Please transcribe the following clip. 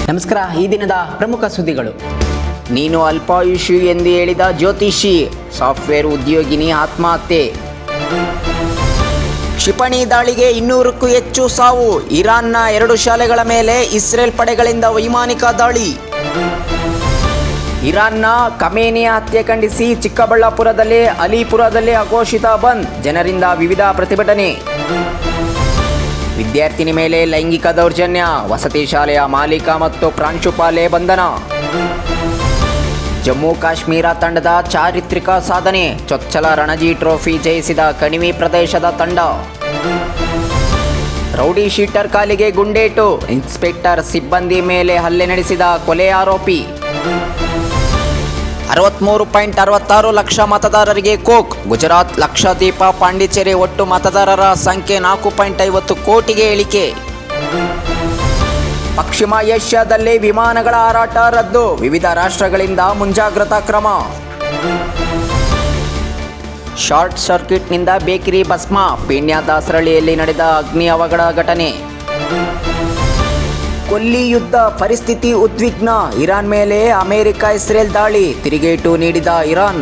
ನಮಸ್ಕಾರ. ಈ ದಿನದ ಪ್ರಮುಖ ಸುದ್ದಿಗಳು. ನೀನು ಅಲ್ಪಾಯುಷಿ ಎಂದು ಹೇಳಿದ ಜ್ಯೋತಿಷಿ, ಸಾಫ್ಟ್ವೇರ್ ಉದ್ಯೋಗಿನಿ ಆತ್ಮಹತ್ಯೆ. ಕ್ಷಿಪಣಿ ದಾಳಿಗೆ 200ಕ್ಕೂ ಹೆಚ್ಚು ಸಾವು. ಇರಾನ್ನ 2 ಶಾಲೆಗಳ ಮೇಲೆ ಇಸ್ರೇಲ್ ಪಡೆಗಳಿಂದ ವೈಮಾನಿಕ ದಾಳಿ. ಇರಾನ್ನ ಖಮೇನಿ ಹತ್ಯೆ ಖಂಡಿಸಿ ಚಿಕ್ಕಬಳ್ಳಾಪುರದಲ್ಲಿ, ಅಲಿಪುರದಲ್ಲಿ ಅಘೋಷಿತ ಬಂದ್. ಜನರಿಂದ ವಿವಿಧ ಪ್ರತಿಭಟನೆ. ವಿದ್ಯಾರ್ಥಿನಿ ಮೇಲೆ ಲೈಂಗಿಕ ದೌರ್ಜನ್ಯ, ವಸತಿ ಶಾಲೆಯ ಮಾಲೀಕ ಮತ್ತು ಪ್ರಾಂಶುಪಾಲೆ ಬಂಧನ. ಜಮ್ಮು ಕಾಶ್ಮೀರ ತಂಡದ ಚಾರಿತ್ರಿಕ ಸಾಧನೆ, ಚೊಚ್ಚಲ ರಣಜಿ ಟ್ರೋಫಿ ಜಯಿಸಿದ ಕಣಿವೆ ಪ್ರದೇಶದ ತಂಡ. ರೌಡಿ ಶೀಟರ್ ಕಾಲಿಗೆ ಗುಂಡೇಟು, ಇನ್ಸ್ಪೆಕ್ಟರ್ ಸಿಬ್ಬಂದಿ ಮೇಲೆ ಹಲ್ಲೆ ನಡೆಸಿದ ಕೊಲೆ ಆರೋಪಿ. 63.66 ಲಕ್ಷ ಮತದಾರರಿಗೆ ಕೋಕ್. ಗುಜರಾತ್, ಲಕ್ಷದ್ವೀಪ, ಪಾಂಡಿಚೇರಿ ಒಟ್ಟು ಮತದಾರರ ಸಂಖ್ಯೆ 4.50 ಕೋಟಿಗೆ ಇಳಿಕೆ. ಪಶ್ಚಿಮ ಏಷ್ಯಾದಲ್ಲಿ ವಿಮಾನಗಳ ಹಾರಾಟ ರದ್ದು, ವಿವಿಧ ರಾಷ್ಟ್ರಗಳಿಂದ ಮುಂಜಾಗ್ರತಾ ಕ್ರಮ. ಶಾರ್ಟ್ ಸರ್ಕ್ಯೂಟ್ನಿಂದ ಬೇಕರಿ ಭಸ್ಮ, ಪೀಣ್ಯ ದಾಸರಳ್ಳಿಯಲ್ಲಿ ನಡೆದ ಅಗ್ನಿ ಅವಘಡ ಘಟನೆ. ಕೊಲ್ಲಿ ಯುದ್ಧ ಪರಿಸ್ಥಿತಿ ಉದ್ವಿಗ್ನ, ಇರಾನ್ ಮೇಲೆ ಅಮೆರಿಕ ಇಸ್ರೇಲ್ ದಾಳಿ, ತಿರುಗೇಟು ನೀಡಿದ ಇರಾನ್.